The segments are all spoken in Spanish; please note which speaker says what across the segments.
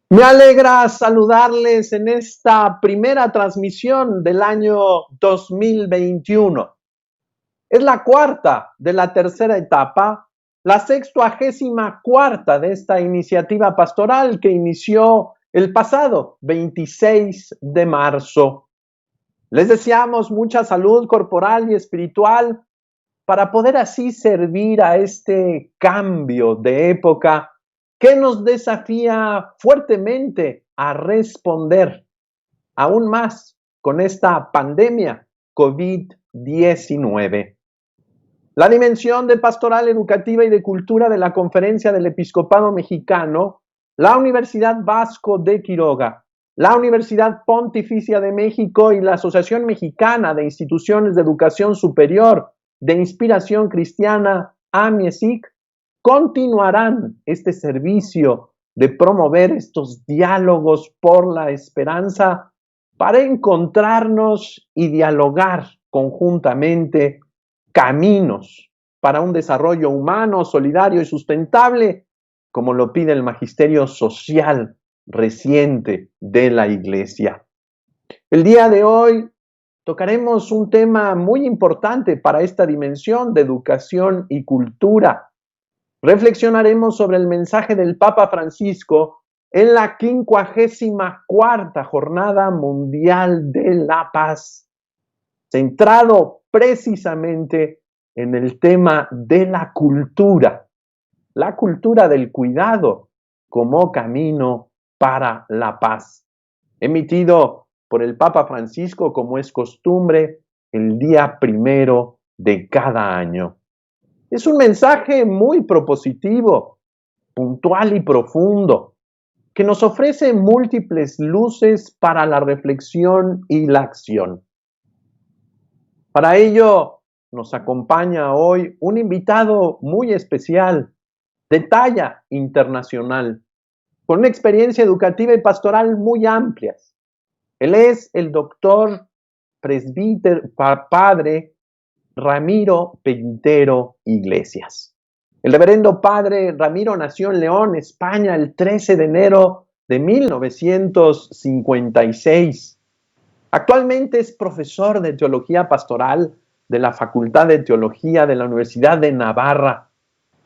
Speaker 1: Me alegra saludarles en esta primera transmisión del año 2021. Es la cuarta de la tercera etapa, la 64ª de esta iniciativa pastoral que inició el pasado 26 de marzo. Les deseamos mucha salud corporal y espiritual para poder así servir a este cambio de época que nos desafía fuertemente a responder aún más con esta pandemia COVID-19. La dimensión de pastoral educativa y de cultura de la Conferencia del Episcopado Mexicano, la Universidad Vasco de Quiroga, la Universidad Pontificia de México y la Asociación Mexicana de Instituciones de Educación Superior de Inspiración Cristiana, AMIESIC, continuarán este servicio de promover estos diálogos por la esperanza para encontrarnos y dialogar conjuntamente caminos para un desarrollo humano, solidario y sustentable, como lo pide el magisterio social reciente de la Iglesia. El día de hoy tocaremos un tema muy importante para esta dimensión de educación y cultura. Reflexionaremos sobre el mensaje del Papa Francisco en la 54ª Jornada Mundial de la Paz, centrado precisamente en el tema de la cultura del cuidado como camino para la paz, emitido por el Papa Francisco, como es costumbre, el día 1 de cada año. Es un mensaje muy propositivo, puntual y profundo, que nos ofrece múltiples luces para la reflexión y la acción. Para ello nos acompaña hoy un invitado muy especial, de talla internacional, con una experiencia educativa y pastoral muy amplias. Él es el doctor presbítero padre Ramiro Pellitero Iglesias. El reverendo padre Ramiro nació en León, España, el 13 de enero de 1956. Actualmente es profesor de teología pastoral de la Facultad de Teología de la Universidad de Navarra,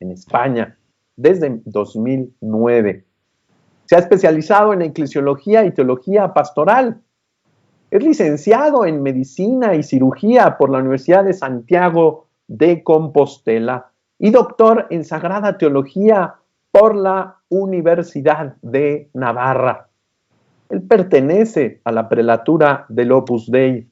Speaker 1: en España, desde 2009. Se ha especializado en eclesiología y teología pastoral. Es licenciado en Medicina y Cirugía por la Universidad de Santiago de Compostela y doctor en Sagrada Teología por la Universidad de Navarra. Él pertenece a la prelatura del Opus Dei.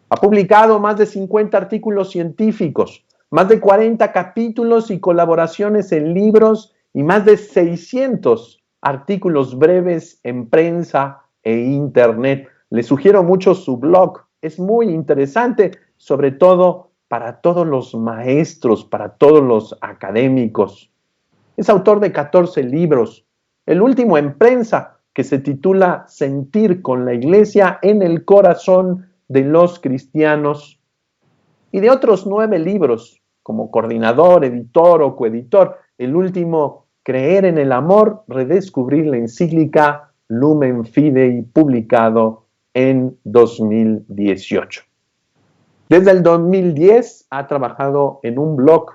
Speaker 1: Ha publicado más de 50 artículos científicos, más de 40 capítulos y colaboraciones en libros y más de 600 artículos breves en prensa e internet. Les sugiero mucho su blog, es muy interesante, sobre todo para todos los maestros, para todos los académicos. Es autor de 14 libros, el último en prensa, que se titula Sentir con la Iglesia en el corazón de los cristianos, y de otros 9 libros, como coordinador, editor o coeditor. El último, Creer en el Amor, redescubrir la encíclica Lumen Fidei, publicado en 2018. Desde el 2010 ha trabajado en un blog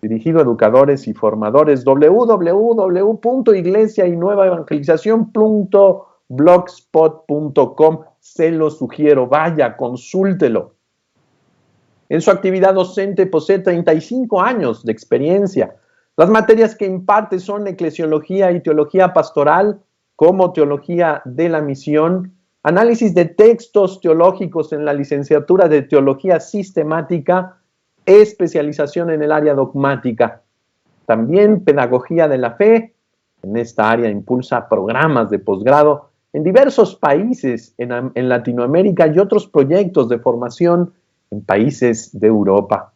Speaker 1: dirigido a educadores y formadores, www.iglesiaynuevaevangelizacion.blogspot.com. Se lo sugiero, vaya, consúltelo. En su actividad docente posee 35 años de experiencia. Las materias que imparte son eclesiología y teología pastoral, como teología de la misión, análisis de textos teológicos en la licenciatura de teología sistemática, especialización en el área dogmática. También pedagogía de la fe. En esta área impulsa programas de posgrado en diversos países en Latinoamérica y otros proyectos de formación en países de Europa.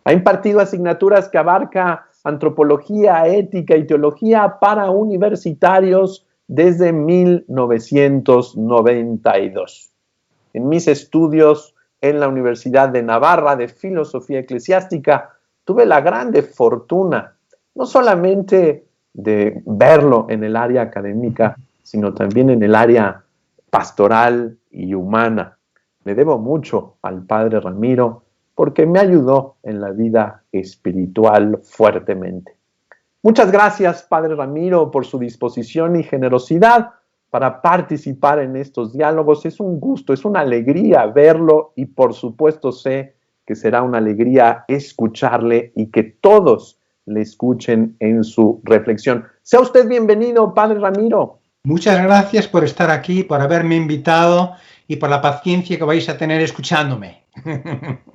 Speaker 1: Ha impartido asignaturas que abarcan antropología, ética y teología para universitarios desde 1992. En mis estudios en la Universidad de Navarra de Filosofía Eclesiástica, tuve la grande fortuna no solamente de verlo en el área académica, sino también en el área pastoral y humana. Le debo mucho al padre Ramiro porque me ayudó en la vida espiritual fuertemente. Muchas gracias, padre Ramiro, por su disposición y generosidad para participar en estos diálogos. Es un gusto, es una alegría verlo y por supuesto sé que será una alegría escucharle y que todos le escuchen en su reflexión. Sea usted bienvenido, padre Ramiro.
Speaker 2: Muchas gracias por estar aquí, por haberme invitado y por la paciencia que vais a tener escuchándome.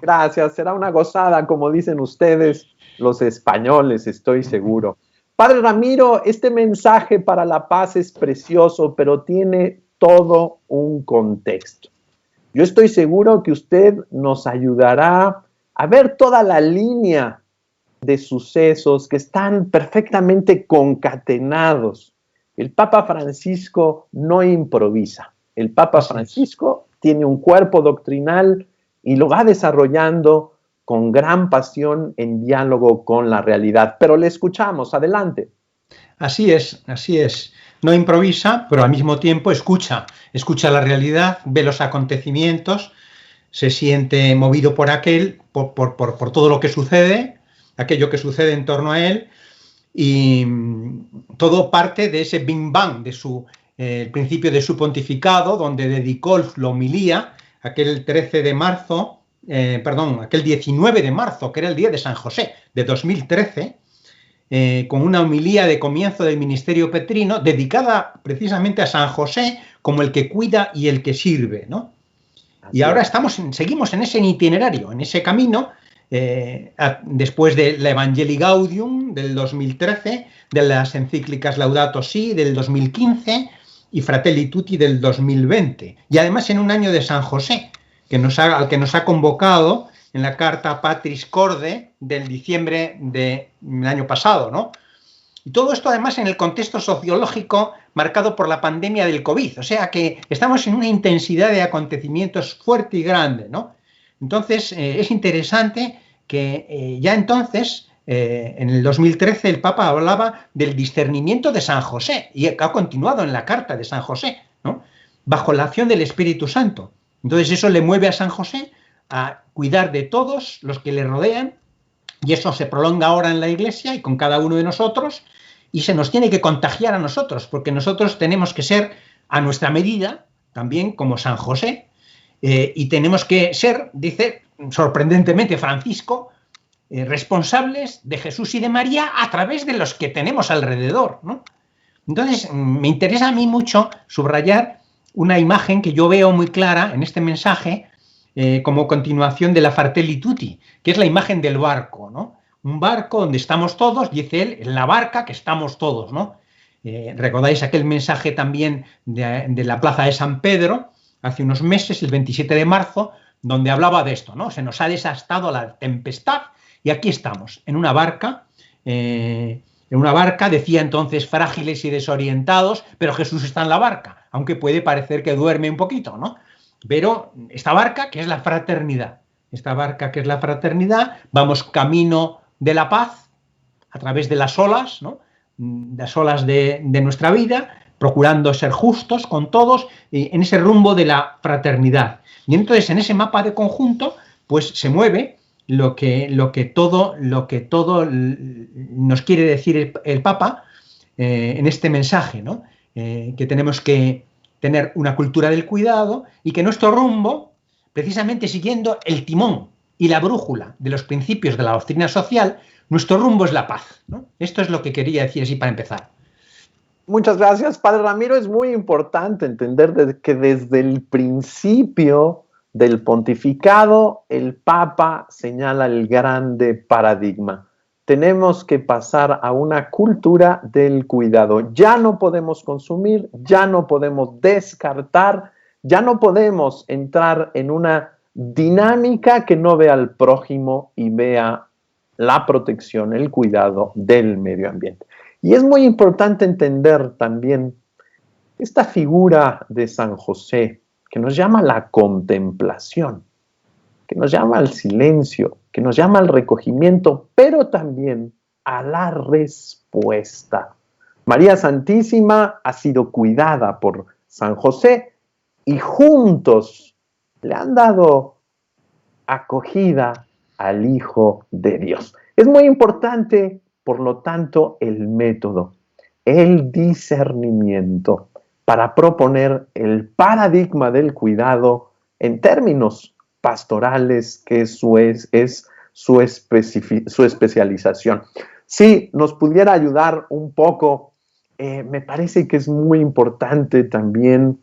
Speaker 1: Gracias, será una gozada, como dicen ustedes, los españoles, estoy seguro. Padre Ramiro, este mensaje para la paz es precioso, pero tiene todo un contexto. Yo estoy seguro que usted nos ayudará a ver toda la línea de sucesos que están perfectamente concatenados. El Papa Francisco no improvisa. El Papa Francisco tiene un cuerpo doctrinal y lo va desarrollando con gran pasión en diálogo con la realidad. Pero le escuchamos, adelante.
Speaker 2: Así es, así es. No improvisa, pero al mismo tiempo escucha la realidad, ve los acontecimientos, se siente movido por por todo lo que sucede, aquello que sucede en torno a él, y todo parte de ese Big Bang, de el principio de su pontificado, donde dedicó la homilía aquel 13 de marzo, aquel 19 de marzo, que era el día de San José, de 2013, con una homilía de comienzo del ministerio petrino, dedicada precisamente a San José como el que cuida y el que sirve, ¿no? Y ahora seguimos en ese itinerario, en ese camino, después de la Evangelii Gaudium del 2013, de las encíclicas Laudato Si del 2015 y Fratelli Tutti del 2020. Y además en un año de San José, al que nos ha convocado en la carta Patris Corde del diciembre del año pasado, ¿no? Y todo esto además en el contexto sociológico marcado por la pandemia del COVID. O sea que estamos en una intensidad de acontecimientos fuerte y grande, ¿no? Entonces es interesante que ya entonces, en el 2013, el Papa hablaba del discernimiento de San José y ha continuado en la carta de San José, ¿no? Bajo la acción del Espíritu Santo. Entonces eso le mueve a San José a cuidar de todos los que le rodean. Y eso se prolonga ahora en la Iglesia y con cada uno de nosotros, y se nos tiene que contagiar a nosotros, porque nosotros tenemos que ser a nuestra medida, también como San José, y tenemos que ser, dice sorprendentemente Francisco, responsables de Jesús y de María a través de los que tenemos alrededor, ¿no? Entonces, me interesa a mí mucho subrayar una imagen que yo veo muy clara en este mensaje, como continuación de la Fratelli Tutti, que es la imagen del barco, ¿no? Un barco donde estamos todos, dice él, en la barca que estamos todos, ¿no? Recordáis aquel mensaje también de la plaza de San Pedro, hace unos meses, el 27 de marzo, donde hablaba de esto, ¿no? Se nos ha desatado la tempestad y aquí estamos, en una barca, decía entonces, frágiles y desorientados, pero Jesús está en la barca, aunque puede parecer que duerme un poquito, ¿no? Pero esta barca que es la fraternidad, vamos camino de la paz a través de las olas, ¿no? Las olas de nuestra vida, procurando ser justos con todos, en ese rumbo de la fraternidad. Y entonces en ese mapa de conjunto, pues se mueve lo que todo nos quiere decir el Papa en este mensaje, ¿no? Que tenemos que tener una cultura del cuidado y que nuestro rumbo, precisamente siguiendo el timón y la brújula de los principios de la doctrina social, nuestro rumbo es la paz, ¿no? Esto es lo que quería decir así para empezar.
Speaker 1: Muchas gracias, padre Ramiro. Es muy importante entender que desde el principio del pontificado, el Papa señala el grande paradigma. Tenemos que pasar a una cultura del cuidado. Ya no podemos consumir, ya no podemos descartar, ya no podemos entrar en una dinámica que no vea al prójimo y vea la protección, el cuidado del medio ambiente. Y es muy importante entender también esta figura de San José que nos llama a la contemplación, que nos llama al silencio, que nos llama al recogimiento, pero también a la respuesta. María Santísima ha sido cuidada por San José y juntos le han dado acogida al Hijo de Dios. Es muy importante, por lo tanto, el método, el discernimiento para proponer el paradigma del cuidado en términos pastorales, que es su especialización. Si nos pudiera ayudar un poco, me parece que es muy importante también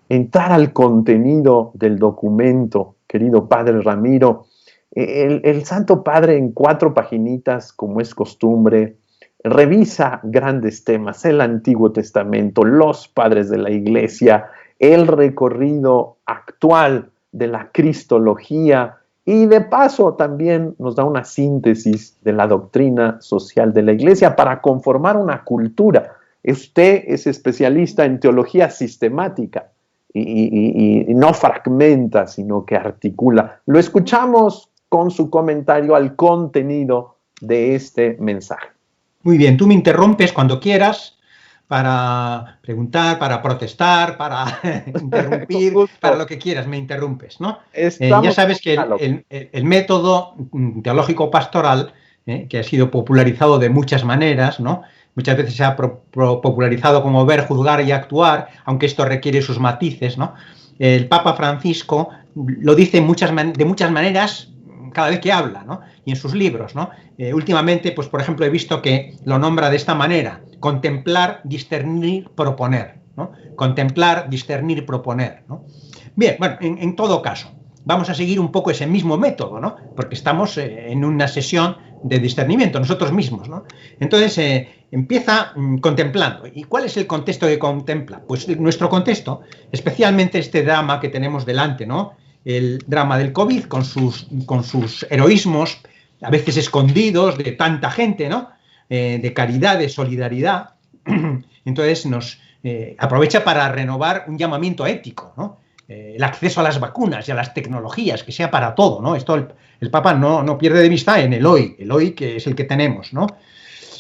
Speaker 1: entrar al contenido del documento, querido Padre Ramiro. El Santo Padre en 4 paginitas, como es costumbre, revisa grandes temas, el Antiguo Testamento, los padres de la Iglesia, el recorrido actual de la cristología y de paso también nos da una síntesis de la doctrina social de la Iglesia para conformar una cultura. Usted es especialista en teología sistemática y no fragmenta, sino que articula. Lo escuchamos con su comentario al contenido de este mensaje.
Speaker 2: Muy bien, tú me interrumpes cuando quieras para preguntar, para protestar, para interrumpir, para lo que quieras, me interrumpes, ¿no? Ya sabes que el método teológico pastoral, que ha sido popularizado de muchas maneras, ¿no? Muchas veces se ha popularizado como ver, juzgar y actuar, aunque esto requiere sus matices, ¿no? El Papa Francisco lo dice de muchas maneras cada vez que habla, ¿no? Y en sus libros, ¿no? Últimamente, pues por ejemplo, he visto que lo nombra de esta manera: contemplar, discernir, proponer, ¿no? Contemplar, discernir, proponer, ¿no? Bien, bueno, en todo caso, vamos a seguir un poco ese mismo método, ¿no? Porque estamos en una sesión de discernimiento nosotros mismos, ¿no? Entonces, empieza contemplando. ¿Y cuál es el contexto que contempla? Pues nuestro contexto, especialmente este drama que tenemos delante, ¿no? El drama del COVID con sus heroísmos, a veces escondidos, de tanta gente, ¿no? De caridad, de solidaridad. Entonces nos aprovecha para renovar un llamamiento ético, ¿no? El acceso a las vacunas y a las tecnologías, que sea para todo, ¿no? Esto el Papa no pierde de vista en el hoy que es el que tenemos, ¿no?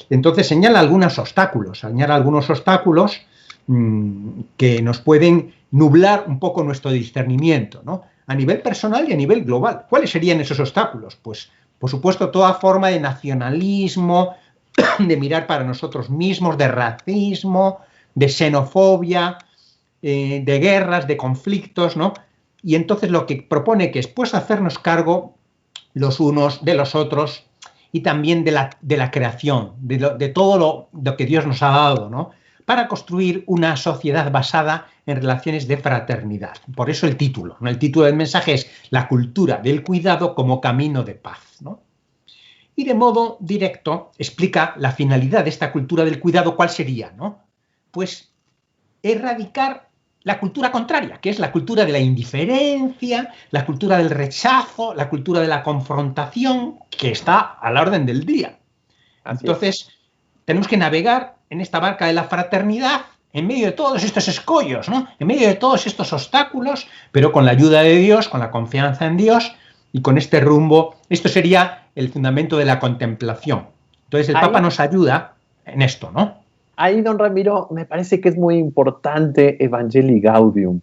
Speaker 2: Entonces señala algunos obstáculos que nos pueden nublar un poco nuestro discernimiento, ¿no? A nivel personal y a nivel global. ¿Cuáles serían esos obstáculos? Pues, por supuesto, toda forma de nacionalismo, de mirar para nosotros mismos, de racismo, de xenofobia, de guerras, de conflictos, ¿no? Y entonces lo que propone que es pues hacernos cargo los unos de los otros y también de la creación, de todo lo que Dios nos ha dado, ¿no? Para construir una sociedad basada en relaciones de fraternidad. Por eso el título, ¿no? El título del mensaje es La cultura del cuidado como camino de paz, ¿no? Y de modo directo explica la finalidad de esta cultura del cuidado, ¿cuál sería, ¿no? Pues erradicar la cultura contraria, que es la cultura de la indiferencia, la cultura del rechazo, la cultura de la confrontación, que está a la orden del día. Entonces, tenemos que navegar en esta barca de la fraternidad en medio de todos estos escollos, ¿no? En medio de todos estos obstáculos, pero con la ayuda de Dios, con la confianza en Dios y con este rumbo. Esto sería el fundamento de la contemplación. Entonces, el Papa nos ayuda en esto, ¿no?
Speaker 1: Ahí, don Ramiro, me parece que es muy importante Evangelii Gaudium.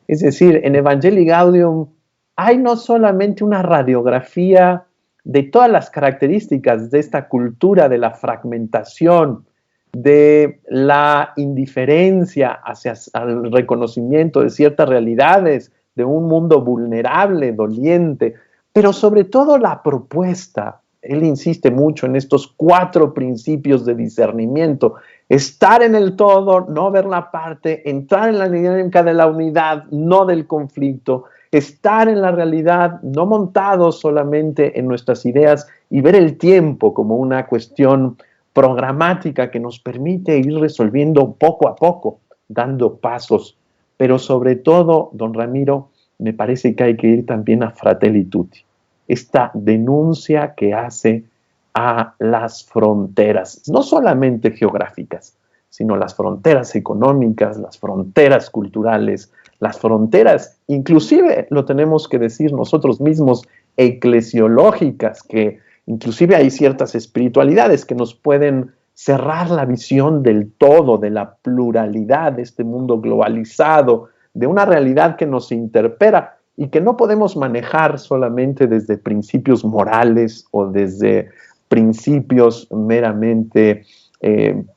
Speaker 1: Es decir, en Evangelii Gaudium hay no solamente una radiografía de todas las características de esta cultura de la fragmentación, de la indiferencia hacia el reconocimiento de ciertas realidades, de un mundo vulnerable, doliente, pero sobre todo la propuesta. Él insiste mucho en estos 4 principios de discernimiento: estar en el todo, no ver la parte, entrar en la dinámica de la unidad, no del conflicto, estar en la realidad, no montados solamente en nuestras ideas, y ver el tiempo como una cuestión programática que nos permite ir resolviendo poco a poco, dando pasos. Pero sobre todo, don Ramiro, me parece que hay que ir también a Fratelli Tutti, esta denuncia que hace a las fronteras, no solamente geográficas, sino las fronteras económicas, las fronteras culturales, las fronteras, inclusive lo tenemos que decir nosotros mismos, eclesiológicas, que inclusive hay ciertas espiritualidades que nos pueden cerrar la visión del todo, de la pluralidad de este mundo globalizado, de una realidad que nos interpela y que no podemos manejar solamente desde principios morales o desde principios meramente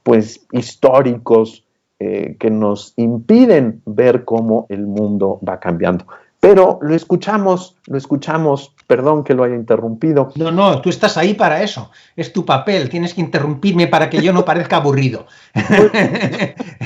Speaker 1: pues históricos que nos impiden ver cómo el mundo va cambiando. Pero lo escuchamos, perdón que lo haya interrumpido.
Speaker 2: No, no, tú estás ahí para eso. Es tu papel. Tienes que interrumpirme para que yo no parezca aburrido.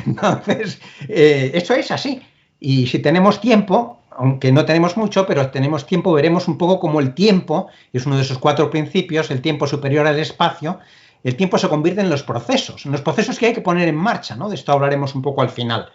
Speaker 2: Entonces, eso es así. Y si tenemos tiempo, aunque no tenemos mucho, pero tenemos tiempo, veremos un poco cómo el tiempo, es uno de esos 4 principios, el tiempo superior al espacio, el tiempo se convierte en los procesos que hay que poner en marcha, ¿no? De esto hablaremos un poco al final.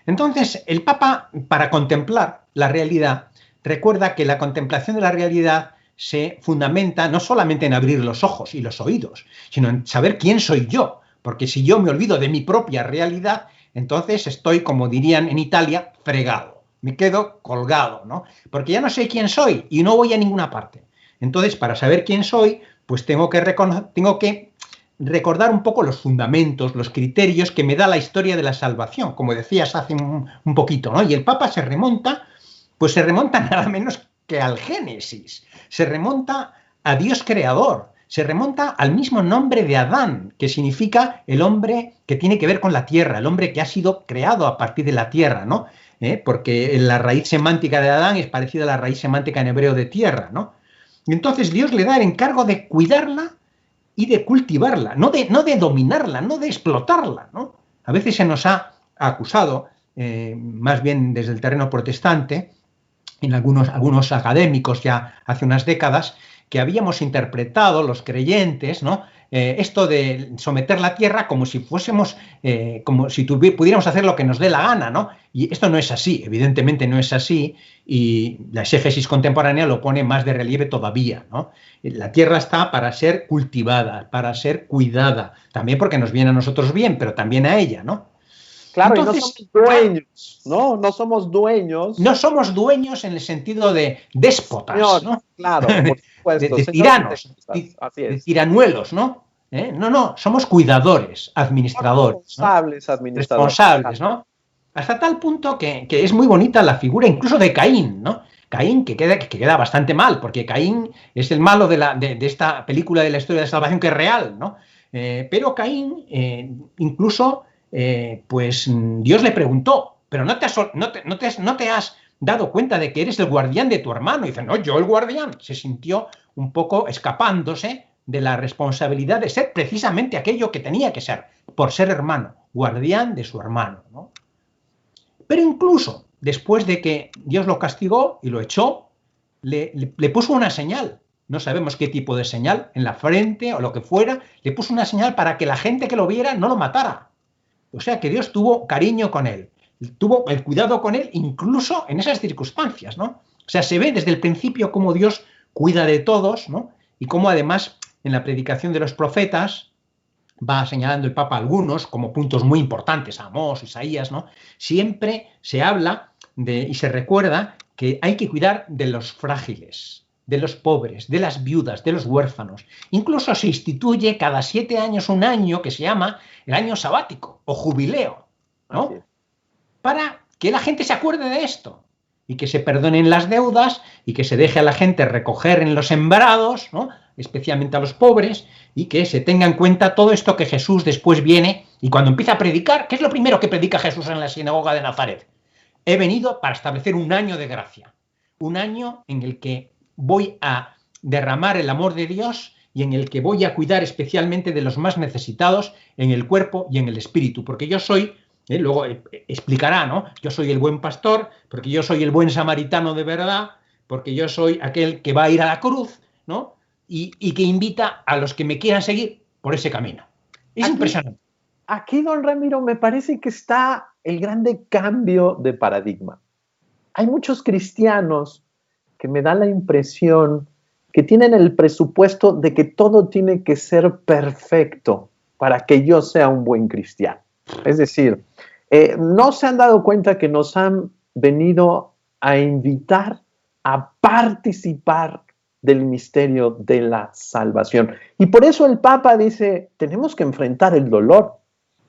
Speaker 2: Entonces, el Papa, para contemplar la realidad, recuerda que la contemplación de la realidad se fundamenta no solamente en abrir los ojos y los oídos, sino en saber quién soy yo. Porque si yo me olvido de mi propia realidad, entonces estoy, como dirían en Italia, fregado. Me quedo colgado, ¿no? Porque ya no sé quién soy y no voy a ninguna parte. Entonces, para saber quién soy, pues tengo que recordar un poco los fundamentos, los criterios que me da la historia de la salvación, como decías hace un poquito, ¿no? Y el Papa se remonta nada menos que al Génesis, se remonta a Dios creador, se remonta al mismo nombre de Adán, que significa el hombre que tiene que ver con la tierra, el hombre que ha sido creado a partir de la tierra, ¿no? Porque la raíz semántica de Adán es parecida a la raíz semántica en hebreo de tierra, ¿no? Y entonces Dios le da el encargo de cuidarla y de cultivarla, no de dominarla, no de explotarla, ¿no? A veces se nos ha acusado, más bien desde el terreno protestante, en algunos académicos ya hace unas décadas, que habíamos interpretado los creyentes, ¿no? Esto de someter la tierra como si fuésemos, como si pudiéramos hacer lo que nos dé la gana, ¿no? Y esto no es así, evidentemente no es así, y la exégesis contemporánea lo pone más de relieve todavía, ¿no? La tierra está para ser cultivada, para ser cuidada, también porque nos viene a nosotros bien, pero también a ella, ¿no?
Speaker 1: Claro,
Speaker 2: Entonces,
Speaker 1: y no somos dueños, ¿no? No somos dueños.
Speaker 2: No somos dueños en el sentido de déspotas,
Speaker 1: Señor,
Speaker 2: ¿no?
Speaker 1: claro, por supuesto.
Speaker 2: De
Speaker 1: Señores
Speaker 2: tiranos,
Speaker 1: independentistas, así
Speaker 2: de
Speaker 1: es.
Speaker 2: tiranuelos, ¿no? No, no, somos cuidadores, administradores, ¿no?
Speaker 1: Responsables administradores.
Speaker 2: Responsables, ¿no? Hasta tal punto que es muy bonita la figura incluso de Caín, ¿no? Caín que queda bastante mal, porque Caín es el malo de esta película de la historia de la salvación que es real, ¿no? Pero Caín, incluso, pues Dios le preguntó, pero no te has dado cuenta de que eres el guardián de tu hermano. Y dice, no, yo el guardián. Se sintió un poco escapándose de la responsabilidad de ser precisamente aquello que tenía que ser, por ser hermano, guardián de su hermano, ¿no? Pero incluso después de que Dios lo castigó y lo echó, le puso una señal. No sabemos qué tipo de señal, en la frente o lo que fuera, le puso una señal para que la gente que lo viera no lo matara. O sea que Dios tuvo cariño con él, tuvo el cuidado con él incluso en esas circunstancias, ¿no? O sea, se ve desde el principio cómo Dios cuida de todos, ¿no? Y cómo además en la predicación de los profetas va señalando el Papa algunos como puntos muy importantes, Amós, Isaías, ¿no? Siempre se habla y se recuerda que hay que cuidar de los frágiles, de los pobres, de las viudas, de los huérfanos. Incluso se instituye cada 7 años un año que se llama el año sabático o jubileo, ¿no? Para que la gente se acuerde de esto y que se perdonen las deudas y que se deje a la gente recoger en los sembrados, ¿no? Especialmente a los pobres, y que se tenga en cuenta todo esto que Jesús después viene y cuando empieza a predicar, ¿qué es lo primero que predica Jesús en la sinagoga de Nazaret? He venido para establecer un año de gracia, un año en el que voy a derramar el amor de Dios y en el que voy a cuidar especialmente de los más necesitados en el cuerpo y en el espíritu, porque yo soy, luego explicará, ¿no? Yo soy el buen pastor, porque yo soy el buen samaritano de verdad, porque yo soy aquel que va a ir a la cruz, ¿no? Y que invita a los que me quieran seguir por ese camino. Es impresionante.
Speaker 1: Aquí, don Ramiro, me parece que está el grande cambio de paradigma. Hay muchos cristianos que me da la impresión que tienen el presupuesto de que todo tiene que ser perfecto para que yo sea un buen cristiano. Es decir, no se han dado cuenta que nos han venido a invitar a participar del misterio de la salvación. Y por eso el Papa dice, tenemos que enfrentar el dolor.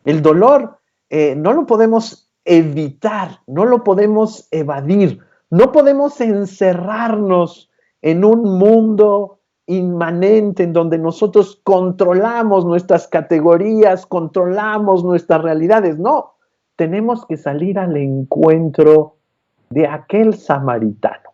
Speaker 1: El dolor no lo podemos evitar, no lo podemos evadir, no podemos encerrarnos en un mundo inmanente en donde nosotros controlamos nuestras categorías, controlamos nuestras realidades. No, tenemos que salir al encuentro de aquel samaritano.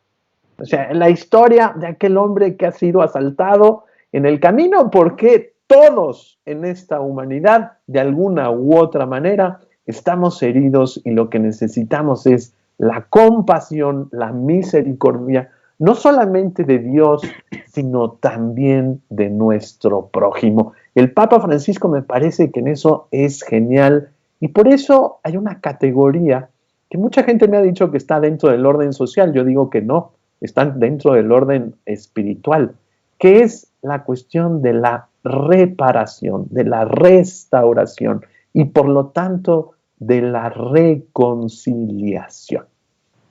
Speaker 1: O sea, la historia de aquel hombre que ha sido asaltado en el camino, porque todos en esta humanidad, de alguna u otra manera, estamos heridos y lo que necesitamos es la compasión, la misericordia, no solamente de Dios, sino también de nuestro prójimo. El Papa Francisco me parece que en eso es genial y por eso hay una categoría que mucha gente me ha dicho que está dentro del orden social. Yo digo que no, están dentro del orden espiritual, que es la cuestión de la reparación, de la restauración y por lo tanto de la reconciliación.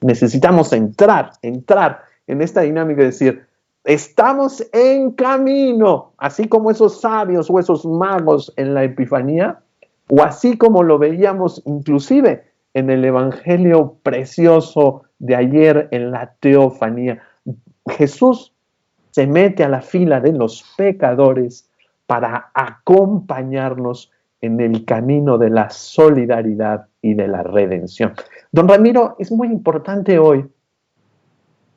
Speaker 1: Necesitamos entrar en esta dinámica y decir, estamos en camino, así como esos sabios o esos magos en la Epifanía, o así como lo veíamos inclusive en el Evangelio precioso de ayer en la Teofanía. Jesús se mete a la fila de los pecadores para acompañarnos en el camino de la solidaridad y de la redención. Don Ramiro, es muy importante hoy,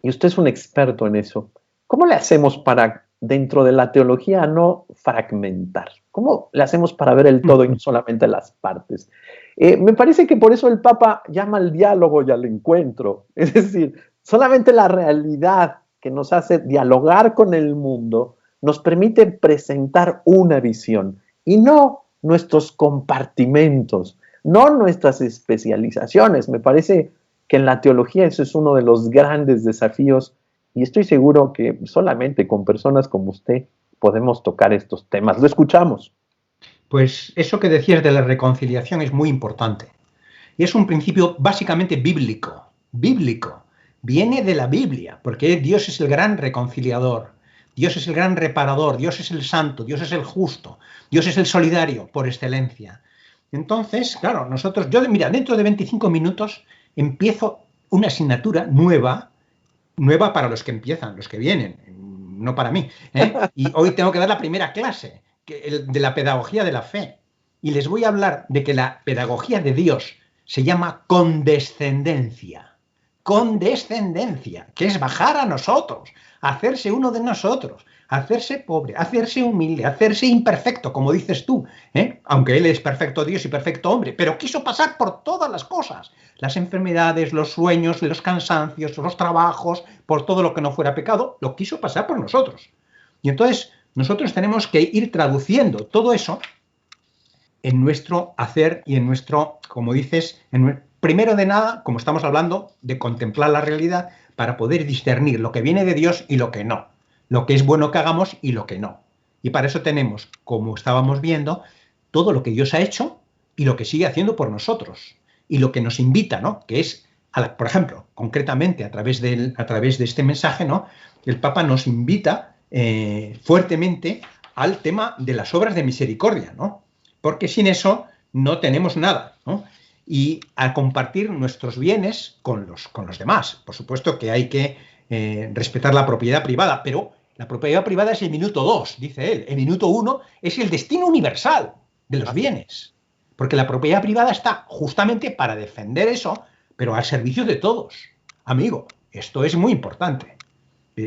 Speaker 1: y usted es un experto en eso, ¿cómo le hacemos para, dentro de la teología, no fragmentar? ¿Cómo le hacemos para ver el todo y no solamente las partes? Me parece que por eso el Papa llama al diálogo y al encuentro. Es decir, solamente la realidad que nos hace dialogar con el mundo nos permite presentar una visión y no nuestros compartimentos, no nuestras especializaciones. Me parece que en la teología eso es uno de los grandes desafíos y estoy seguro que solamente con personas como usted podemos tocar estos temas. Lo escuchamos.
Speaker 2: Pues eso que decías de la reconciliación es muy importante. Y es un principio básicamente bíblico. Bíblico. Viene de la Biblia, porque Dios es el gran reconciliador. Dios es el gran reparador. Dios es el santo. Dios es el justo. Dios es el solidario por excelencia. Entonces, claro, mira, dentro de 25 minutos empiezo una asignatura nueva para los que empiezan, los que vienen, no para mí. Y hoy tengo que dar la primera clase de la pedagogía de la fe. Y les voy a hablar de que la pedagogía de Dios se llama condescendencia. Condescendencia, que es bajar a nosotros, hacerse uno de nosotros, hacerse pobre, hacerse humilde, hacerse imperfecto, como dices tú, aunque Él es perfecto Dios y perfecto hombre, pero quiso pasar por todas las cosas, las enfermedades, los sueños, los cansancios, los trabajos, por todo lo que no fuera pecado, lo quiso pasar por nosotros. Y entonces nosotros tenemos que ir traduciendo todo eso en nuestro hacer y en nuestro, como dices, primero de nada, como estamos hablando, de contemplar la realidad para poder discernir lo que viene de Dios y lo que no, lo que es bueno que hagamos y lo que no. Y para eso tenemos, como estábamos viendo, todo lo que Dios ha hecho y lo que sigue haciendo por nosotros. Y lo que nos invita, ¿no? Que es, por ejemplo, concretamente a través de este mensaje, ¿no? El Papa nos invita fuertemente al tema de las obras de misericordia, ¿no? Porque sin eso no tenemos nada, ¿no? Y a compartir nuestros bienes con los demás. Por supuesto que hay que respetar la propiedad privada, pero la propiedad privada es el minuto 2, dice él. El minuto 1 es el destino universal de los bienes. Porque la propiedad privada está justamente para defender eso, pero al servicio de todos. Amigo, esto es muy importante.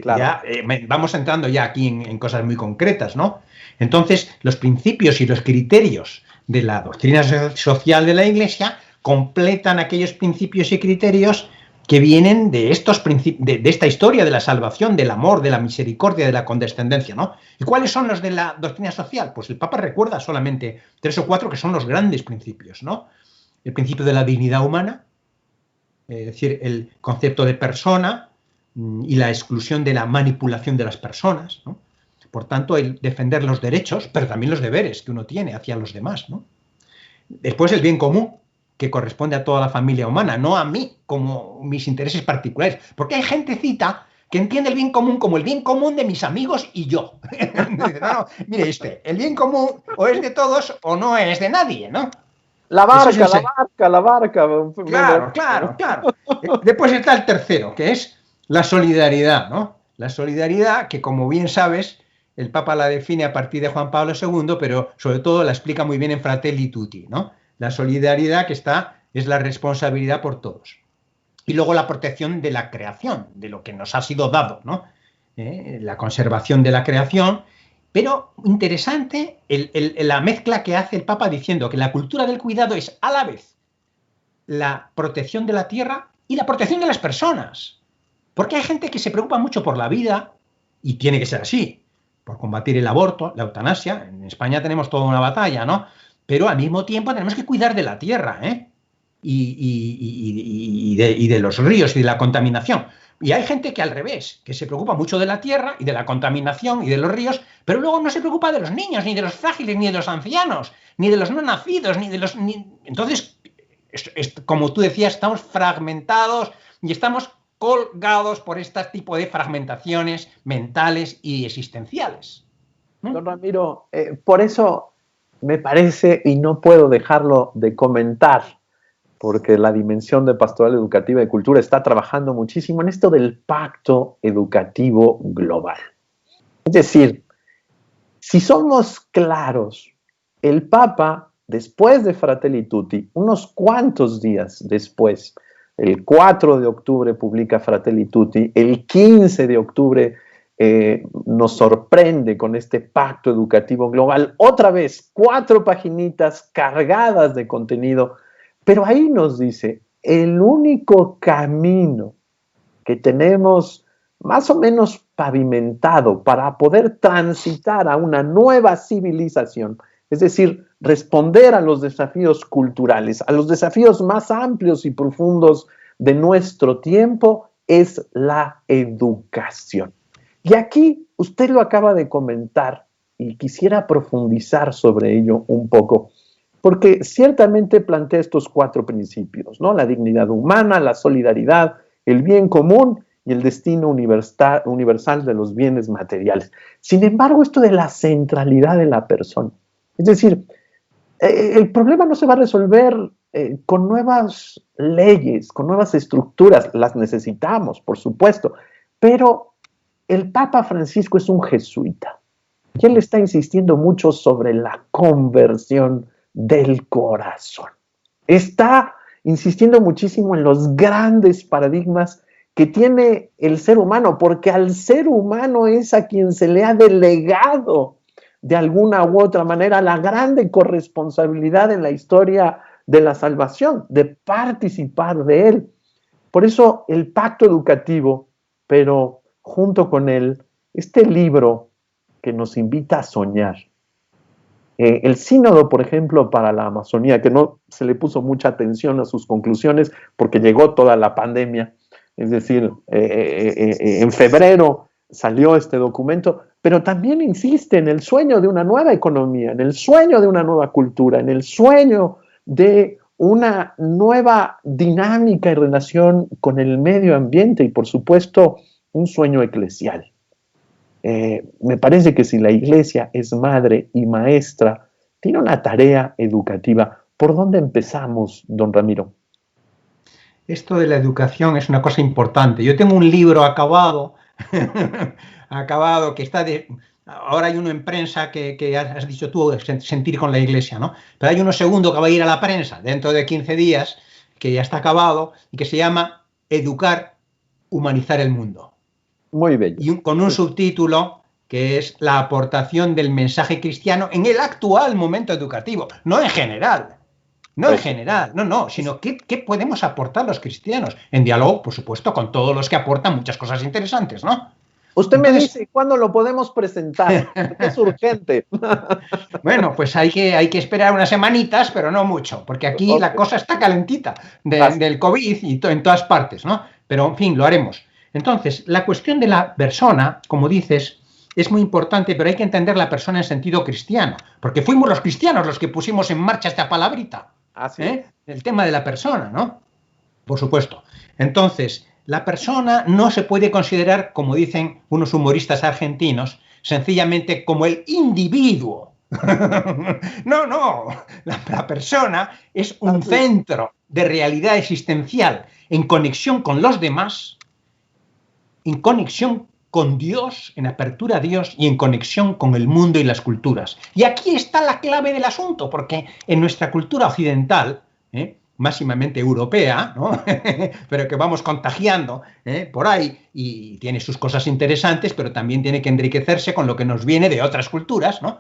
Speaker 2: Claro. Ya vamos entrando ya aquí en cosas muy concretas, ¿no? Entonces, los principios y los criterios de la doctrina social de la Iglesia completan aquellos principios y criterios que vienen de esta historia de la salvación, del amor, de la misericordia, de la condescendencia, ¿no? ¿Y cuáles son los de la doctrina social? Pues el Papa recuerda solamente 3 o 4 que son los grandes principios, ¿no? El principio de la dignidad humana, es decir, el concepto de persona y la exclusión de la manipulación de las personas, ¿no? Por tanto, el defender los derechos, pero también los deberes que uno tiene hacia los demás, ¿no? Después el bien común, que corresponde a toda la familia humana, no a mí como mis intereses particulares. Porque hay gentecita que entiende el bien común como el bien común de mis amigos y yo. No, mire usted, el bien común o es de todos o no es de nadie, ¿no?
Speaker 1: La
Speaker 2: Eso es
Speaker 1: barca, la barca, la barca.
Speaker 2: Claro. Después está el tercero, que es la solidaridad, ¿no? La solidaridad que, como bien sabes, el Papa la define a partir de Juan Pablo II, pero sobre todo la explica muy bien en Fratelli Tutti, ¿no? La solidaridad es la responsabilidad por todos. Y luego la protección de la creación, de lo que nos ha sido dado, ¿no? La conservación de la creación. Pero interesante la mezcla que hace el Papa diciendo que la cultura del cuidado es a la vez la protección de la tierra y la protección de las personas. Porque hay gente que se preocupa mucho por la vida, y tiene que ser así, por combatir el aborto, la eutanasia. En España tenemos toda una batalla, ¿no? Pero al mismo tiempo tenemos que cuidar de la tierra, ¿eh? Y de los ríos y de la contaminación. Y hay gente que al revés, que se preocupa mucho de la tierra y de la contaminación y de los ríos, pero luego no se preocupa de los niños, ni de los frágiles, ni de los ancianos, ni de los no nacidos, ni de los... Entonces, como tú decías, estamos fragmentados y estamos colgados por este tipo de fragmentaciones mentales y existenciales.
Speaker 1: Don Ramiro, por eso me parece, y no puedo dejarlo de comentar, porque la dimensión de Pastoral Educativa y Cultura está trabajando muchísimo en esto del pacto educativo global. Es decir, si somos claros, el Papa, después de Fratelli Tutti, unos cuantos días después, el 4 de octubre publica Fratelli Tutti, el 15 de octubre nos sorprende con este pacto educativo global, otra vez 4 paginitas cargadas de contenido, pero ahí nos dice, el único camino que tenemos más o menos pavimentado para poder transitar a una nueva civilización, es decir, responder a los desafíos culturales, a los desafíos más amplios y profundos de nuestro tiempo, es la educación. Y aquí usted lo acaba de comentar y quisiera profundizar sobre ello un poco, porque ciertamente plantea estos 4 principios, ¿no? La dignidad humana, la solidaridad, el bien común y el destino universal de los bienes materiales. Sin embargo, esto de la centralidad de la persona, es decir, el problema no se va a resolver con nuevas leyes, con nuevas estructuras, las necesitamos, por supuesto, pero el Papa Francisco es un jesuita y él está insistiendo mucho sobre la conversión del corazón. Está insistiendo muchísimo en los grandes paradigmas que tiene el ser humano, porque al ser humano es a quien se le ha delegado de alguna u otra manera la grande corresponsabilidad en la historia de la salvación, de participar de él. Por eso el pacto educativo, pero junto con él, este libro que nos invita a soñar. El sínodo, por ejemplo, para la Amazonía, que no se le puso mucha atención a sus conclusiones porque llegó toda la pandemia, es decir, en febrero salió este documento, pero también insiste en el sueño de una nueva economía, en el sueño de una nueva cultura, en el sueño de una nueva dinámica y relación con el medio ambiente y, por supuesto, un sueño eclesial. Me parece que si la Iglesia es madre y maestra, tiene una tarea educativa. ¿Por dónde empezamos, don Ramiro?
Speaker 2: Esto de la educación es una cosa importante. Yo tengo un libro acabado, acabado, que está de... Ahora hay uno en prensa que has dicho tú, sentir con la Iglesia, ¿no? Pero hay uno segundo que va a ir a la prensa dentro de 15 días, que ya está acabado, y que se llama Educar, humanizar el mundo.
Speaker 1: Muy bello.
Speaker 2: Y con un subtítulo que es la aportación del mensaje cristiano en el actual momento educativo, no en general. No en general, no, sino ¿qué podemos aportar los cristianos? En diálogo, por supuesto, con todos los que aportan muchas cosas interesantes, ¿no?
Speaker 1: Usted me dice, ¿cuándo lo podemos presentar? Es urgente.
Speaker 2: Bueno, pues hay que esperar unas semanitas, pero no mucho, porque aquí la cosa está calentita del COVID y en todas partes, ¿no? Pero, en fin, lo haremos. Entonces, la cuestión de la persona, como dices, es muy importante, pero hay que entender la persona en sentido cristiano, porque fuimos los cristianos los que pusimos en marcha esta palabrita. El tema de la persona, ¿no? Por supuesto. Entonces, la persona no se puede considerar, como dicen unos humoristas argentinos, sencillamente como el individuo. No, la persona es un centro de realidad existencial en conexión con los demás, en conexión con Dios, en apertura a Dios y en conexión con el mundo y las culturas. Y aquí está la clave del asunto, porque en nuestra cultura occidental, máximamente europea, ¿no? Pero que vamos contagiando por ahí, y tiene sus cosas interesantes, pero también tiene que enriquecerse con lo que nos viene de otras culturas, ¿no?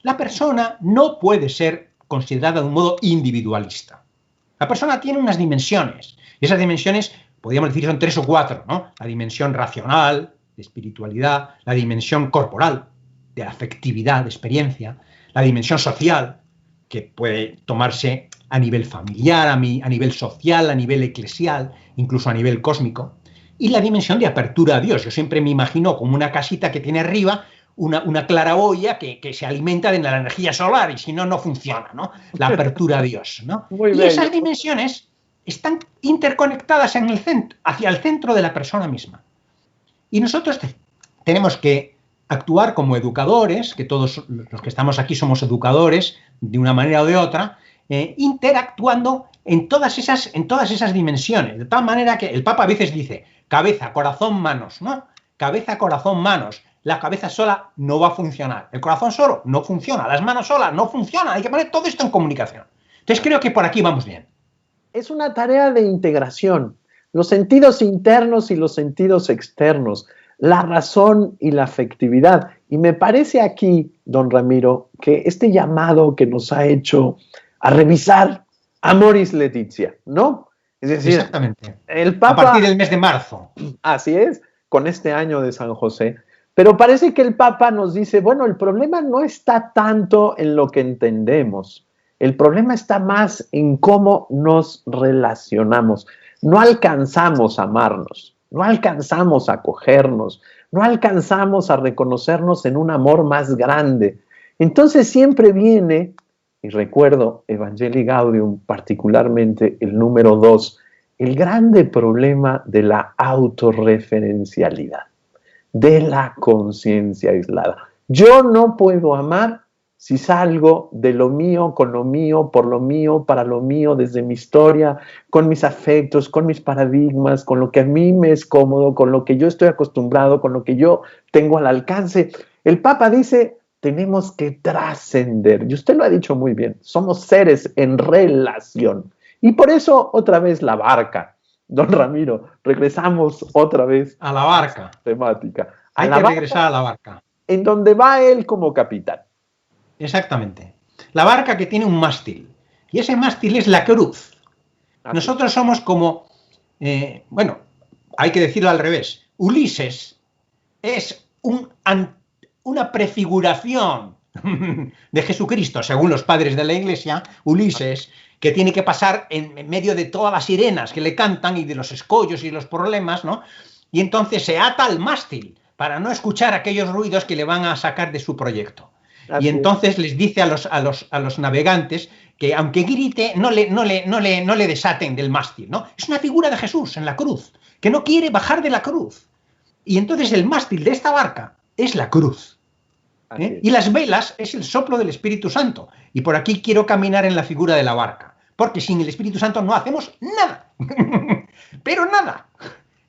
Speaker 2: La persona no puede ser considerada de un modo individualista. La persona tiene unas dimensiones, y esas dimensiones, podríamos decir, son 3 o 4, ¿no? La dimensión racional, de espiritualidad, la dimensión corporal, de afectividad, de experiencia, la dimensión social, que puede tomarse a nivel familiar, a nivel social, a nivel eclesial, incluso a nivel cósmico, y la dimensión de apertura a Dios. Yo siempre me imagino como una casita que tiene arriba una claraboya que se alimenta de la energía solar, y si no, no funciona, ¿no? La apertura a Dios, ¿no?
Speaker 1: Muy
Speaker 2: y
Speaker 1: bello.
Speaker 2: Esas dimensiones están interconectadas en el centro, hacia el centro de la persona misma. Y nosotros tenemos que actuar como educadores, que todos los que estamos aquí somos educadores de una manera o de otra, interactuando en todas esas dimensiones. De tal manera que el Papa a veces dice cabeza, corazón, manos, ¿no? Cabeza, corazón, manos. La cabeza sola no va a funcionar. El corazón solo no funciona. Las manos solas no funcionan. Hay que poner todo esto en comunicación. Entonces creo que por aquí vamos bien.
Speaker 1: Es una tarea de integración. Los sentidos internos y los sentidos externos, la razón y la afectividad. Y me parece aquí, don Ramiro, que este llamado que nos ha hecho a revisar Amoris Laetitia, ¿no? Es decir,
Speaker 2: exactamente.
Speaker 1: El Papa,
Speaker 2: a partir del mes de marzo.
Speaker 1: Así es, con este año de San José. Pero parece que el Papa nos dice, bueno, el problema no está tanto en lo que entendemos, el problema está más en cómo nos relacionamos. No alcanzamos a amarnos, no alcanzamos a acogernos, no alcanzamos a reconocernos en un amor más grande. Entonces siempre viene, y recuerdo Evangelii Gaudium, particularmente el número 2, el grande problema de la autorreferencialidad, de la conciencia aislada. Yo no puedo amar si salgo de lo mío, con lo mío, por lo mío, para lo mío, desde mi historia, con mis afectos, con mis paradigmas, con lo que a mí me es cómodo, con lo que yo estoy acostumbrado, con lo que yo tengo al alcance. El Papa dice, tenemos que trascender. Y usted lo ha dicho muy bien, somos seres en relación. Y por eso, otra vez, la barca. Don Ramiro, regresamos otra vez
Speaker 2: a la barca.
Speaker 1: A temática.
Speaker 2: Hay que regresar a la barca.
Speaker 1: En donde va él como capitán.
Speaker 2: Exactamente. La barca que tiene un mástil. Y ese mástil es la cruz. Así. Nosotros somos como, bueno, hay que decirlo al revés. Ulises es una prefiguración de Jesucristo, según los padres de la Iglesia. Ulises, que tiene que pasar en medio de todas las sirenas que le cantan y de los escollos y los problemas, ¿no? Y entonces se ata al mástil para no escuchar aquellos ruidos que le van a sacar de su proyecto. Así y entonces es. Les dice a los navegantes que aunque grite, no le desaten del mástil, ¿no? Es una figura de Jesús en la cruz, que no quiere bajar de la cruz. Y entonces el mástil de esta barca es la cruz. Y las velas es el soplo del Espíritu Santo. Y por aquí quiero caminar en la figura de la barca. Porque sin el Espíritu Santo no hacemos nada. Pero nada.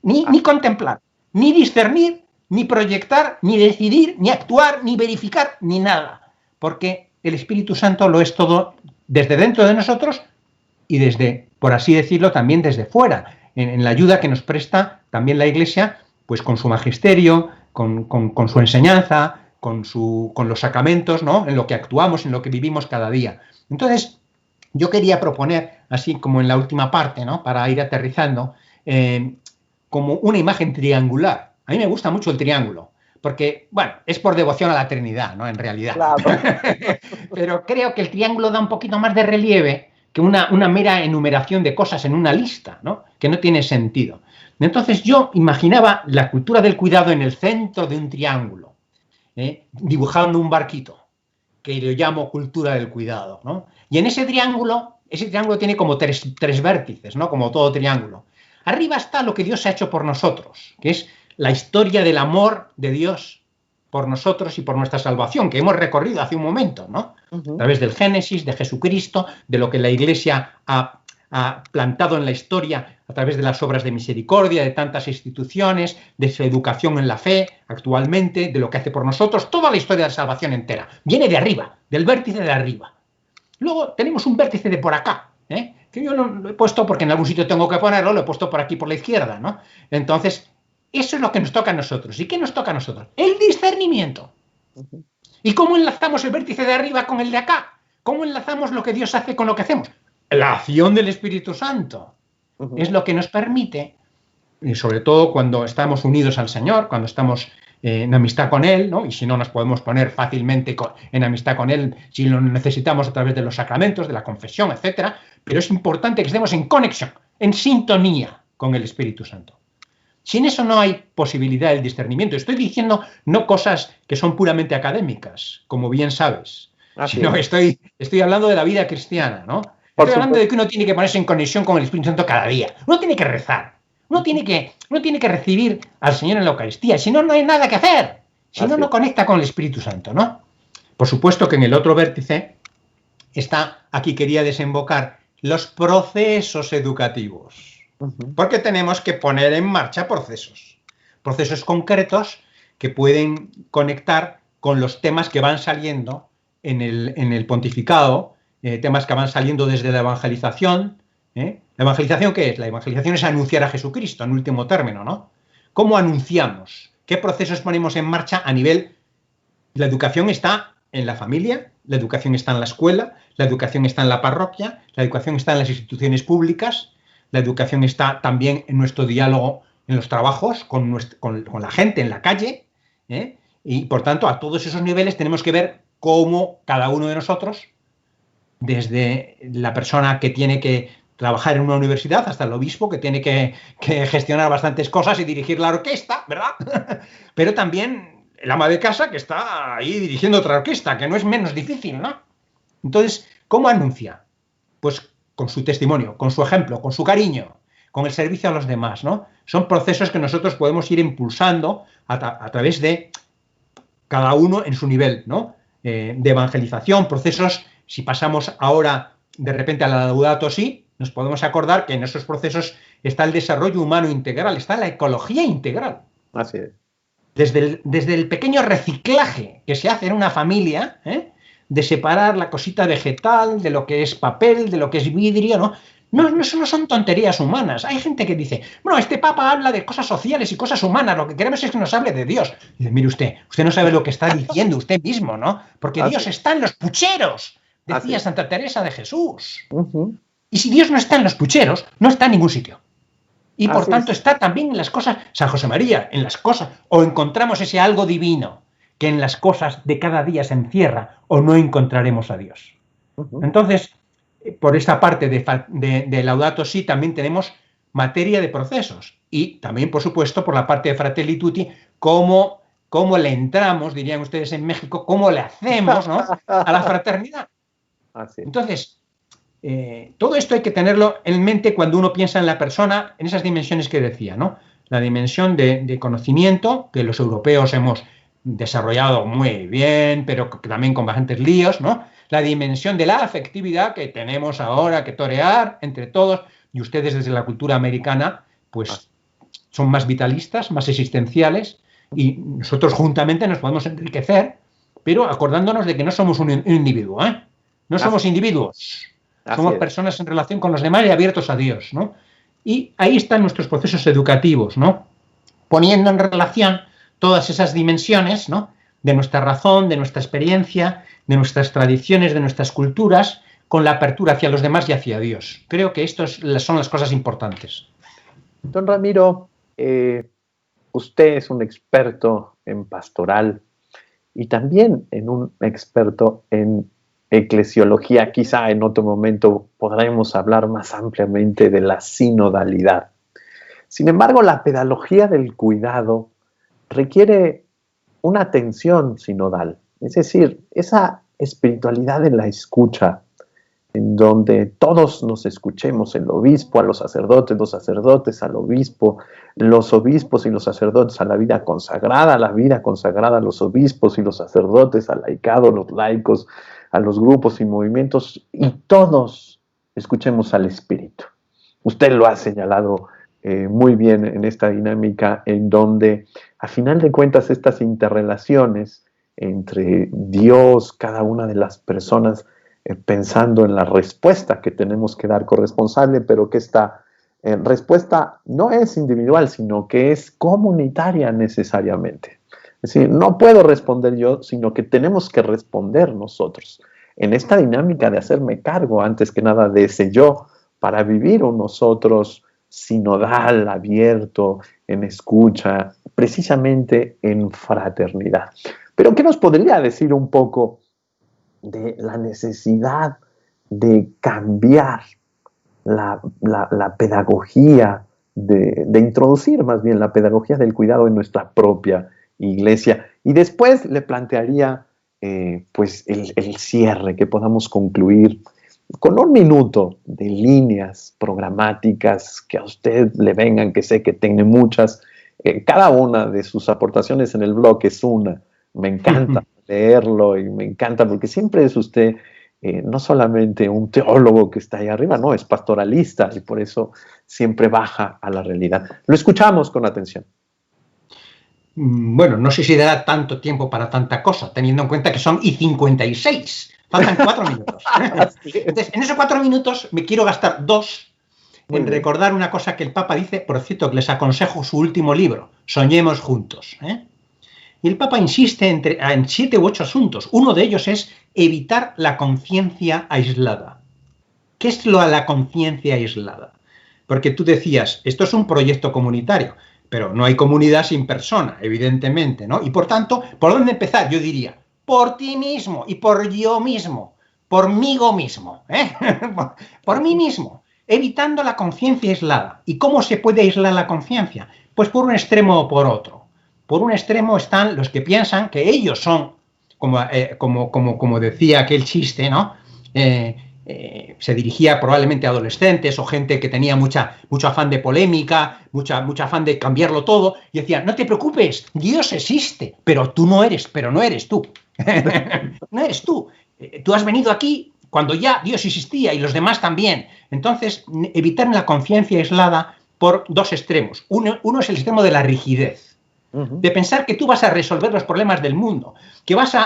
Speaker 2: Ni contemplar, ni discernir, ni proyectar, ni decidir, ni actuar, ni verificar, ni nada. Porque el Espíritu Santo lo es todo desde dentro de nosotros y desde, por así decirlo, también desde fuera. En la ayuda que nos presta también la Iglesia, pues con su magisterio, con su enseñanza, con los sacramentos, ¿no? En lo que actuamos, en lo que vivimos cada día. Entonces, yo quería proponer, así como en la última parte, ¿no? Para ir aterrizando, como una imagen triangular. A mí me gusta mucho el triángulo, porque, bueno, es por devoción a la Trinidad, ¿no? En realidad. Claro. Pero creo que el triángulo da un poquito más de relieve que una mera enumeración de cosas en una lista, ¿no? Que no tiene sentido. Entonces yo imaginaba la cultura del cuidado en el centro de un triángulo, dibujando un barquito, que yo llamo cultura del cuidado, ¿no? Y en ese triángulo tiene como tres vértices, ¿no? Como todo triángulo. Arriba está lo que Dios ha hecho por nosotros, que es la historia del amor de Dios por nosotros y por nuestra salvación, que hemos recorrido hace un momento, ¿no? A través del Génesis, de Jesucristo, de lo que la Iglesia ha plantado en la historia a través de las obras de misericordia, de tantas instituciones, de su educación en la fe actualmente, de lo que hace por nosotros, toda la historia de la salvación entera. Viene de arriba, del vértice de arriba. Luego tenemos un vértice de por acá, que yo lo he puesto porque en algún sitio tengo que ponerlo, lo he puesto por aquí por la izquierda, ¿no? Entonces, eso es lo que nos toca a nosotros. ¿Y qué nos toca a nosotros? El discernimiento. ¿Y cómo enlazamos el vértice de arriba con el de acá? ¿Cómo enlazamos lo que Dios hace con lo que hacemos? La acción del Espíritu Santo es lo que nos permite, y sobre todo cuando estamos unidos al Señor, cuando estamos en amistad con Él, ¿no? Y si no nos podemos poner fácilmente en amistad con Él, si lo necesitamos a través de los sacramentos, de la confesión, etcétera, pero es importante que estemos en conexión, en sintonía con el Espíritu Santo. Sin eso no hay posibilidad del discernimiento. Estoy diciendo no cosas que son puramente académicas, como bien sabes, sino que estoy hablando de la vida cristiana, ¿no? Estoy hablando de que uno tiene que ponerse en conexión con el Espíritu Santo cada día. Uno tiene que rezar. Uno tiene que recibir al Señor en la Eucaristía. Si no, no hay nada que hacer. Si no, no conecta con el Espíritu Santo, ¿no? Por supuesto que en el otro vértice está, aquí quería desembocar, los procesos educativos. Porque tenemos que poner en marcha procesos concretos que pueden conectar con los temas que van saliendo en el pontificado, temas que van saliendo desde la evangelización. ¿La evangelización qué es? La evangelización es anunciar a Jesucristo, en último término, ¿no? ¿Cómo anunciamos? ¿Qué procesos ponemos en marcha a nivel? La educación está en la familia, la educación está en la escuela, la educación está en la parroquia, la educación está en las instituciones públicas, la educación está también en nuestro diálogo en los trabajos, con la gente en la calle, y por tanto a todos esos niveles tenemos que ver cómo cada uno de nosotros, desde la persona que tiene que trabajar en una universidad hasta el obispo que tiene que gestionar bastantes cosas y dirigir la orquesta, ¿verdad? Pero también el ama de casa que está ahí dirigiendo otra orquesta, que no es menos difícil, ¿no? Entonces, ¿cómo anuncia? Pues con su testimonio, con su ejemplo, con su cariño, con el servicio a los demás, ¿no? Son procesos que nosotros podemos ir impulsando a través de cada uno en su nivel, ¿no? De evangelización, procesos, si pasamos ahora de repente a la Laudato Si, nos podemos acordar que en esos procesos está el desarrollo humano integral, está la ecología integral.
Speaker 1: Así es.
Speaker 2: Desde el pequeño reciclaje que se hace en una familia, de separar la cosita vegetal de lo que es papel, de lo que es vidrio, ¿no? No son tonterías humanas. Hay gente que dice, bueno, este papa habla de cosas sociales y cosas humanas, lo que queremos es que nos hable de Dios. Y dice, mire usted no sabe lo que está diciendo usted mismo, ¿no? Porque Dios está en los pucheros, decía Santa Teresa de Jesús. Y si Dios no está en los pucheros, no está en ningún sitio. Y por tanto está también en las cosas, San José María, en las cosas, o encontramos ese algo divino que en las cosas de cada día se encierra, o no encontraremos a Dios. Entonces, por esta parte de Laudato Si también tenemos materia de procesos y también, por supuesto, por la parte de Fratelli Tutti, cómo le entramos, dirían ustedes en México, cómo le hacemos, ¿no?, a la fraternidad. Entonces, todo esto hay que tenerlo en mente cuando uno piensa en la persona, en esas dimensiones que decía, ¿no? La dimensión de conocimiento, que los europeos hemos desarrollado muy bien, pero también con bastantes líos, ¿no? La dimensión de la afectividad que tenemos ahora que torear entre todos, y ustedes desde la cultura americana, pues son más vitalistas, más existenciales, y nosotros juntamente nos podemos enriquecer, pero acordándonos de que no somos un individuo, ¿eh? No somos individuos. Somos personas en relación con los demás y abiertos a Dios, ¿no? Y ahí están nuestros procesos educativos, ¿no? Poniendo en relación todas esas dimensiones, ¿no?, de nuestra razón, de nuestra experiencia, de nuestras tradiciones, de nuestras culturas, con la apertura hacia los demás y hacia Dios. Creo que estas son las cosas importantes.
Speaker 1: Don Ramiro, usted es un experto en pastoral y también un experto en eclesiología. Quizá en otro momento podremos hablar más ampliamente de la sinodalidad. Sin embargo, la pedagogía del cuidado requiere una atención sinodal, es decir, esa espiritualidad en la escucha en donde todos nos escuchemos, el obispo a los sacerdotes al obispo, los obispos y los sacerdotes a la vida consagrada a los obispos y los sacerdotes, al laicado, los laicos, a los grupos y movimientos, y todos escuchemos al Espíritu. Usted lo ha señalado muy bien en esta dinámica en donde, a final de cuentas, estas interrelaciones entre Dios, cada una de las personas, pensando en la respuesta que tenemos que dar corresponsable, pero que esta respuesta no es individual, sino que es comunitaria necesariamente. Es decir, no puedo responder yo, sino que tenemos que responder nosotros. En esta dinámica de hacerme cargo, antes que nada, de ese yo, para vivir un nosotros sinodal, abierto, en escucha, precisamente en fraternidad. Pero ¿qué nos podría decir un poco de la necesidad de cambiar la pedagogía, de introducir más bien la pedagogía del cuidado en nuestra propia iglesia? Y después le plantearía pues el cierre, que podamos concluir con un minuto de líneas programáticas que a usted le vengan, que sé que tiene muchas. Cada una de sus aportaciones en el blog es una. Me encanta leerlo y me encanta porque siempre es usted no solamente un teólogo que está ahí arriba, no, es pastoralista y por eso siempre baja a la realidad. Lo escuchamos con atención.
Speaker 2: Bueno, no sé si dará tanto tiempo para tanta cosa, teniendo en cuenta que son y 56. Faltan 4 minutos. Entonces, en esos 4 minutos me quiero gastar 2 en recordar una cosa que el Papa dice, por cierto, que les aconsejo su último libro, Soñemos Juntos. Y el Papa insiste en 7 u 8 asuntos. Uno de ellos es evitar la conciencia aislada. ¿Qué es la conciencia aislada? Porque tú decías, esto es un proyecto comunitario, pero no hay comunidad sin persona, evidentemente, ¿no? Y por tanto, ¿por dónde empezar? Yo diría, por ti mismo y por yo mismo, por mí mismo, por mí mismo, evitando la conciencia aislada. ¿Y cómo se puede aislar la conciencia? Pues por un extremo o por otro. Por un extremo están los que piensan que ellos son, como decía aquel chiste, ¿no? Se dirigía probablemente a adolescentes o gente que tenía mucho afán de polémica, mucho afán de cambiarlo todo, y decía, no te preocupes, Dios existe, pero no eres tú. No eres tú. Tú has venido aquí cuando ya Dios existía y los demás también. Entonces, evitar la conciencia aislada por 2 extremos. Uno es el extremo de la rigidez, de pensar que tú vas a resolver los problemas del mundo, que vas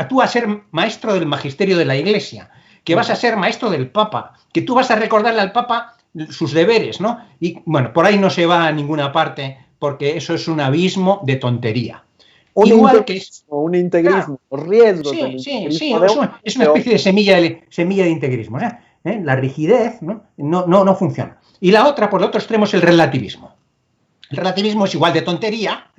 Speaker 2: tú a ser maestro del magisterio de la Iglesia, que vas a ser maestro del Papa, que tú vas a recordarle al Papa sus deberes, ¿no? Y bueno, por ahí no se va a ninguna parte porque eso es un abismo de tontería.
Speaker 1: Igual que es un integrismo, claro, riesgos.
Speaker 2: Sí, es una especie de semilla de integrismo. La rigidez no funciona. Y la otra, por el otro extremo, es el relativismo. El relativismo es igual de tontería,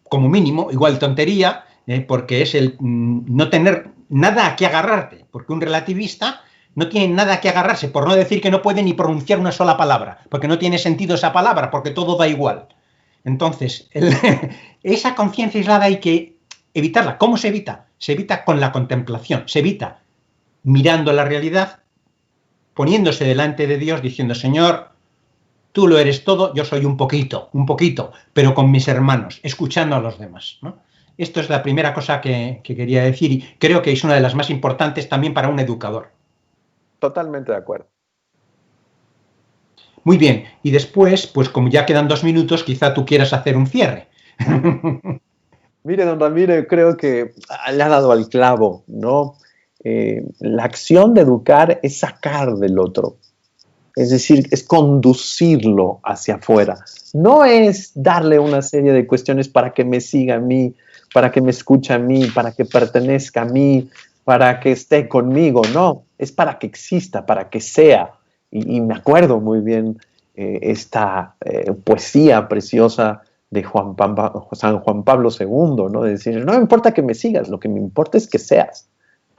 Speaker 2: como mínimo, igual de tontería, porque es el no tener nada a que agarrarte, porque un relativista no tiene nada a que agarrarse, por no decir que no puede ni pronunciar una sola palabra, porque no tiene sentido esa palabra, porque todo da igual. Entonces, esa conciencia aislada hay que evitarla. ¿Cómo se evita? Se evita con la contemplación, se evita mirando la realidad, poniéndose delante de Dios, diciendo, Señor, tú lo eres todo, yo soy un poquito, pero con mis hermanos, escuchando a los demás, ¿no? Esto es la primera cosa que quería decir y creo que es una de las más importantes también para un educador.
Speaker 1: Totalmente de acuerdo.
Speaker 2: Muy bien, y después, pues como ya quedan 2 minutos, quizá tú quieras hacer un cierre.
Speaker 1: Mire, don Ramiro, creo que le ha dado al clavo, ¿no? La acción de educar es sacar del otro. Es decir, es conducirlo hacia afuera. No es darle una serie de cuestiones para que me siga a mí, para que me escuche a mí, para que pertenezca a mí, para que esté conmigo. No, es para que exista, para que sea. Y me acuerdo muy bien esta poesía preciosa de San Juan Pablo II, ¿no? De decir, no me importa que me sigas, lo que me importa es que seas,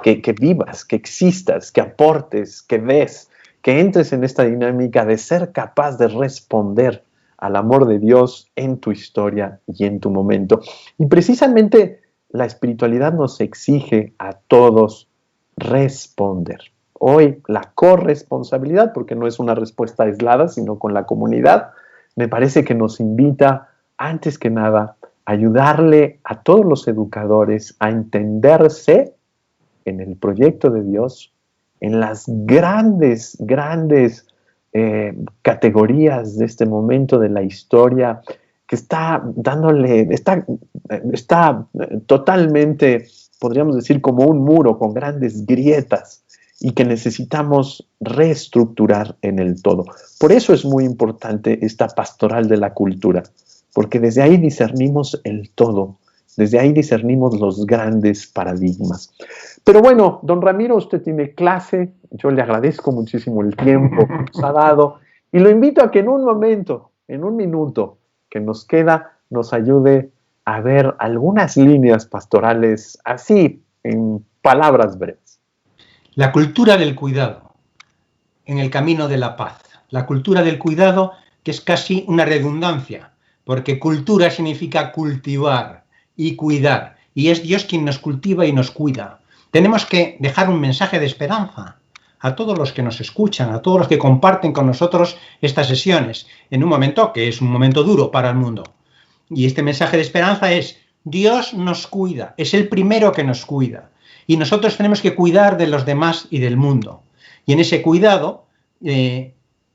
Speaker 1: que vivas, que existas, que aportes, que des, que entres en esta dinámica de ser capaz de responder al amor de Dios en tu historia y en tu momento. Y precisamente la espiritualidad nos exige a todos responder. hoy la corresponsabilidad, porque no es una respuesta aislada, sino con la comunidad, me parece que nos invita, antes que nada, a ayudarle a todos los educadores a entenderse en el proyecto de Dios, en las grandes categorías de este momento de la historia, que está totalmente, podríamos decir, como un muro con grandes grietas y que necesitamos reestructurar en el todo. Por eso es muy importante esta pastoral de la cultura, porque desde ahí discernimos el todo, desde ahí discernimos los grandes paradigmas. Pero bueno, don Ramiro, usted tiene clase, yo le agradezco muchísimo el tiempo que nos ha dado y lo invito a que en un momento, en un minuto que nos queda, nos ayude a ver algunas líneas pastorales así, en palabras breves.
Speaker 2: La cultura del cuidado en el camino de la paz. La cultura del cuidado, que es casi una redundancia, porque cultura significa cultivar y cuidar, y es Dios quien nos cultiva y nos cuida. Tenemos que dejar un mensaje de esperanza a todos los que nos escuchan, a todos los que comparten con nosotros estas sesiones, en un momento que es un momento duro para el mundo. Y este mensaje de esperanza es: Dios nos cuida, es el primero que nos cuida, y nosotros tenemos que cuidar de los demás y del mundo. Y en ese cuidado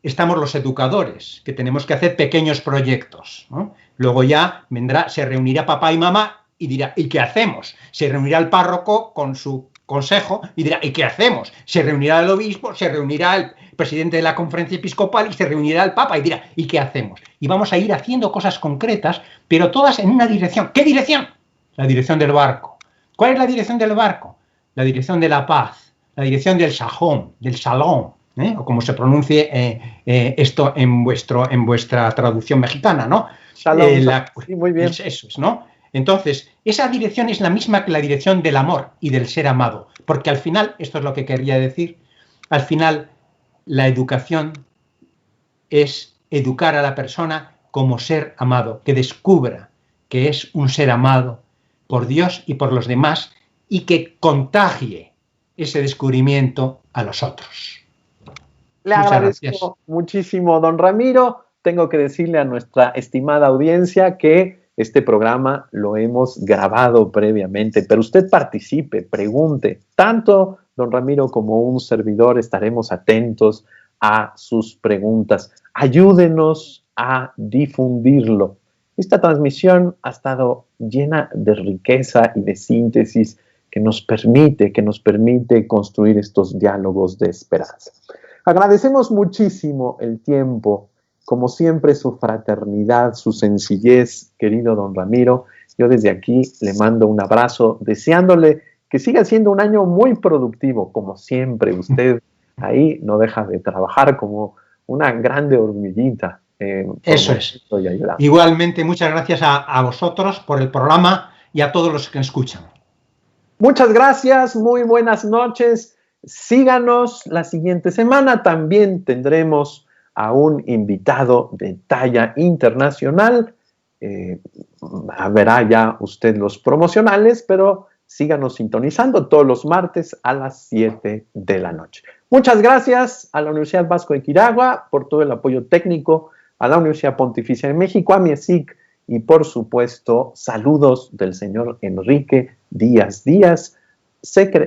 Speaker 2: estamos los educadores, que tenemos que hacer pequeños proyectos, ¿no? Luego ya se reunirá papá y mamá y dirá: ¿y qué hacemos? Se reunirá el párroco con su consejo y dirá: ¿y qué hacemos? Se reunirá el obispo, se reunirá el presidente de la conferencia episcopal y se reunirá el papa y dirá: ¿y qué hacemos? Y vamos a ir haciendo cosas concretas, pero todas en una dirección. ¿Qué dirección? La dirección del barco. ¿Cuál es la dirección del barco? La dirección de la paz, la dirección del sajón, del salón, o como se pronuncie esto en vuestra traducción mexicana, ¿no?
Speaker 1: Shalom, sí, muy bien.
Speaker 2: Eso es, ¿no? Entonces, esa dirección es la misma que la dirección del amor y del ser amado, porque al final, esto es lo que quería decir, al final la educación es educar a la persona como ser amado, que descubra que es un ser amado por Dios y por los demás y que contagie ese descubrimiento a los otros.
Speaker 1: Le agradezco muchísimo, don Ramiro. Tengo que decirle a nuestra estimada audiencia que este programa lo hemos grabado previamente, pero usted participe, pregunte. Tanto don Ramiro como un servidor estaremos atentos a sus preguntas. Ayúdenos a difundirlo. Esta transmisión ha estado llena de riqueza y de síntesis que nos permite construir estos diálogos de esperanza. Agradecemos muchísimo el tiempo, como siempre su fraternidad, su sencillez, querido don Ramiro. Yo desde aquí le mando un abrazo, deseándole que siga siendo un año muy productivo, como siempre. Usted ahí no deja de trabajar como una grande hormiguita.
Speaker 2: Eso es. Igualmente, muchas gracias a vosotros por el programa y a todos los que escuchan.
Speaker 1: Muchas gracias, muy buenas noches. Síganos la siguiente semana. También tendremos a un invitado de talla internacional. Verá ya usted los promocionales, pero síganos sintonizando todos los martes a las 7 de la noche. Muchas gracias a la Universidad Vasco de Quiragua por todo el apoyo técnico, a la Universidad Pontificia de México, a MIESIC y por supuesto saludos del señor Enrique Díaz,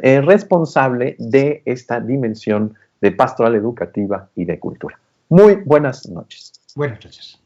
Speaker 1: responsable de esta dimensión de pastoral educativa y de cultura. Muy buenas noches.
Speaker 2: Buenas noches.